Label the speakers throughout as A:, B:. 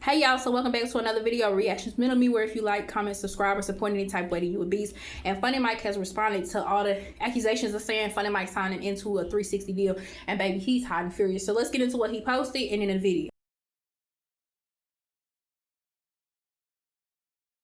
A: Hey y'all, so welcome back to another video reactions. Middle me, where if you like, comment, subscribe, or support any type way that you a beast. And Funnymike has responded to all the accusations of saying Funnymike signing into a 360 deal, and baby, he's hot and furious. So let's get into what he posted and in the video.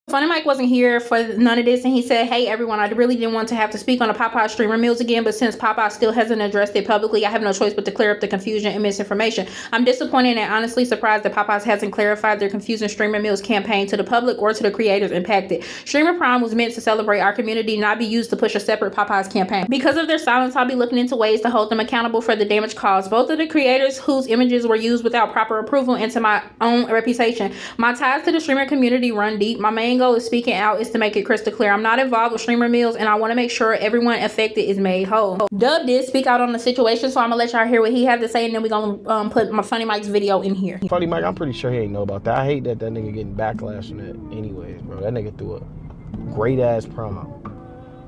A: Funnymike wasn't here for none of this, and he said, hey everyone, I really didn't want to have to speak on the Popeyes streamer meals again, but since Popeyes still hasn't addressed it publicly, I have no choice but to clear up the confusion and misinformation. I'm disappointed and honestly surprised that Popeyes hasn't clarified their confusing streamer meals campaign to the public or to the creators impacted. Streamer Prime was meant to celebrate our community, not be used to push a separate Popeyes campaign. Because of their silence, I'll be looking into ways to hold them accountable for the damage caused, both of the creators whose images were used without proper approval and to my own reputation. My ties to the streamer community run deep. My main goal is speaking out is to make it crystal clear. I'm not involved with streamer meals, and I want to make sure everyone affected is made whole. Dub did speak out on the situation, so I'm gonna let y'all hear what he had to say, and then we're gonna put my Funnymike's video in here.
B: Funnymike, I'm pretty sure he ain't know about that. I hate that nigga getting backlash from that anyways, bro. That nigga threw a great ass promo.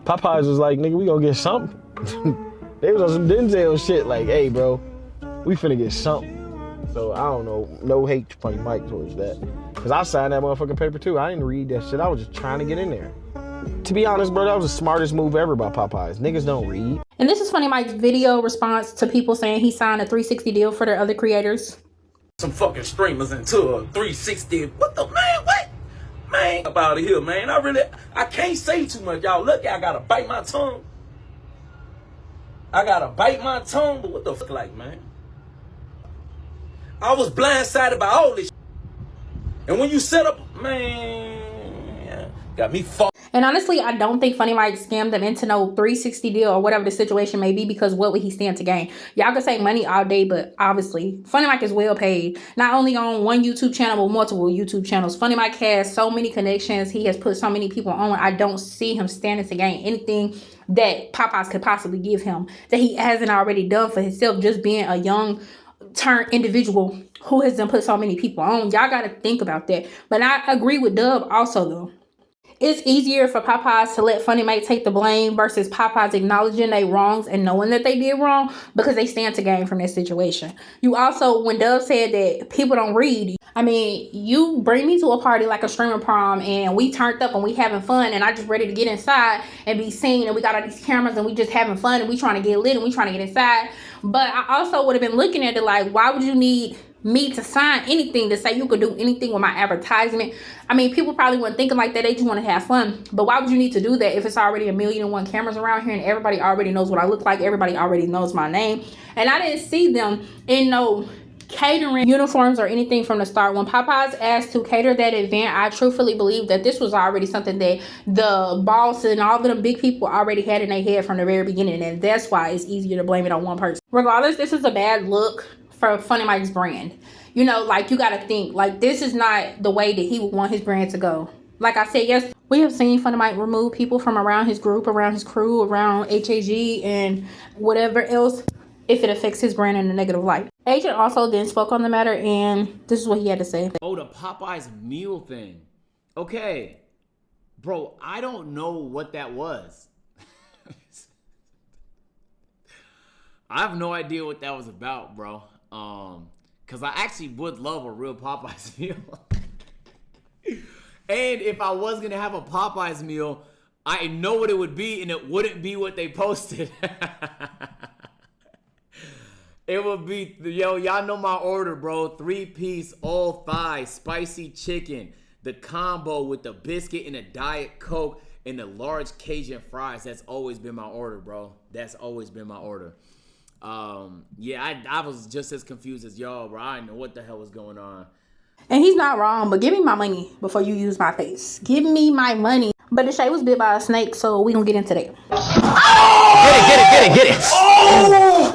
B: Popeyes was like, nigga, we gonna get something. They was on some Denzel shit like, hey bro, we finna get something. So I don't know, no hate to Funnymike towards that. Cause I signed that motherfucking paper too. I didn't read that shit. I was just trying to get in there. To be honest, bro, that was the smartest move ever by Popeyes. Niggas don't read.
A: And this is Funnymike's video response to people saying he signed a 360 deal for their other creators.
C: Some fucking streamers into a 360. What the man? What? Man, up out of here, man. I can't say too much, y'all. Look, I gotta bite my tongue. But what the fuck, like, man? I was blindsided by all this. And when you set up, man, got me fucked.
A: And honestly, I don't think Funnymike scammed them into no 360 deal or whatever the situation may be, because what would he stand to gain? Y'all can say money all day, but obviously Funnymike is well paid, not only on one YouTube channel but multiple YouTube channels. Funnymike has so many connections. He has put so many people on. I don't see him standing to gain anything that Popeyes could possibly give him that he hasn't already done for himself, just being a young turned individual who has done put so many people on. Y'all got to think about that. But I agree with Dub also, though. It's easier for Popeyes to let Funnymike take the blame versus Popeyes acknowledging their wrongs and knowing that they did wrong, because they stand to gain from this situation. You also, when Dub said that people don't read, I mean, you bring me to a party like a streamer prom and we turned up and we having fun and I just ready to get inside and be seen, and we got all these cameras and we just having fun and we trying to get lit and we trying to get inside. But I also would have been looking at it like, why would you need me to sign anything to say you could do anything with my advertisement? I mean, people probably weren't thinking like that. They just want to have fun. But why would you need to do that if it's already 1,000,001 cameras around here and everybody already knows what I look like? Everybody already knows my name. And I didn't see them in no catering uniforms or anything from the start. When Popeyes asked to cater that event, I truthfully believe that this was already something that the boss and all of them big people already had in their head from the very beginning, and that's why it's easier to blame it on one person. Regardless, this is a bad look for Funnymike's brand. You know, like, you gotta think, like, this is not the way that he would want his brand to go. Like I said, yes, we have seen Funnymike remove people from around his group, around his crew, around HAG and whatever else, if it affects his brand in a negative light. Agent also then spoke on the matter, and this is what he had to say.
D: Oh, the Popeyes meal thing. Okay. Bro, I don't know what that was. I have no idea what that was about, bro. Because I actually would love a real Popeyes meal. And if I was going to have a Popeyes meal, I know what it would be, and it wouldn't be what they posted. It would be, yo, y'all know my order, bro. 3-piece, all thigh, spicy chicken, the combo with the biscuit and a Diet Coke and the large Cajun fries. That's always been my order, bro. That's always been my order. Yeah, I was just as confused as y'all, bro. I didn't know what the hell was going on.
A: And he's not wrong, but give me my money before you use my face. Give me my money. But Deshae was bit by a snake, so we gonna get into that.
B: Oh! Get it.
E: Oh!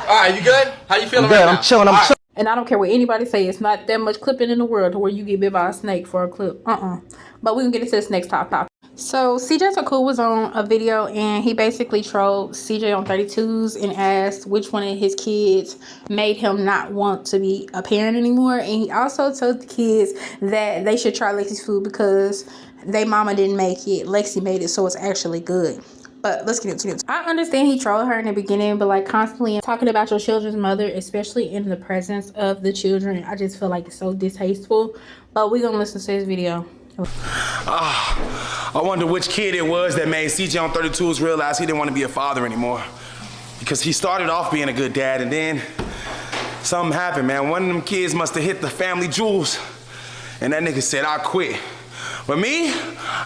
E: All right, you good? How you feeling right now?
B: I'm chilling.
A: And I don't care what anybody say, it's not that much clipping in the world to where you get bit by a snake for a clip. But we can get into this next topic. So CJ Takul was on a video and he basically trolled CJ on 32s and asked which one of his kids made him not want to be a parent anymore. And he also told the kids that they should try Lexi's food because they mama didn't make it. Lexi made it, so it's actually good. But let's get into it. I understand he trolled her in the beginning, but like constantly talking about your children's mother, especially in the presence of the children, I just feel like it's so distasteful. But we're gonna listen to this video.
E: I wonder which kid it was that made CJ on 32s realize he didn't want to be a father anymore. Because he started off being a good dad, and then something happened, man. One of them kids must have hit the family jewels, and that nigga said, I quit. But me,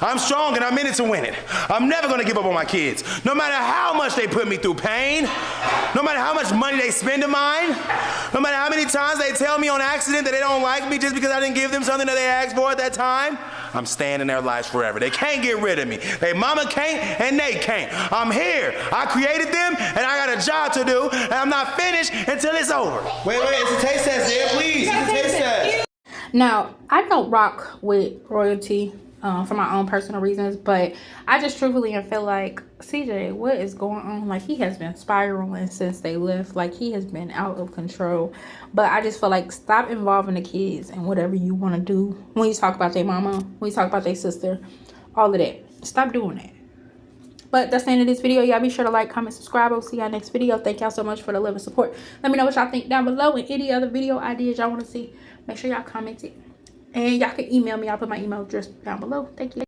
E: I'm strong and I'm in it to win it. I'm never gonna give up on my kids. No matter how much they put me through pain, no matter how much money they spend of mine, no matter how many times they tell me on accident that they don't like me just because I didn't give them something that they asked for at that time, I'm staying in their lives forever. They can't get rid of me. They mama can't and they can't. I'm here. I created them and I got a job to do, and I'm not finished until it's over.
F: Wait, it's a taste test, yeah, please. It's a taste test.
A: Now, I don't rock with royalty for my own personal reasons, but I just truthfully feel like, CJ, what is going on? Like, he has been spiraling since they left. Like, he has been out of control. But I just feel like, stop involving the kids in whatever you want to do. When you talk about their mama, when you talk about their sister, all of that. Stop doing that. But that's the end of this video. Y'all be sure to like, comment, subscribe. I'll see y'all next video. Thank y'all so much for the love and support. Let me know what y'all think down below, and any other video ideas y'all want to see. Make sure y'all comment it. And y'all can email me. I'll put my email address down below. Thank you.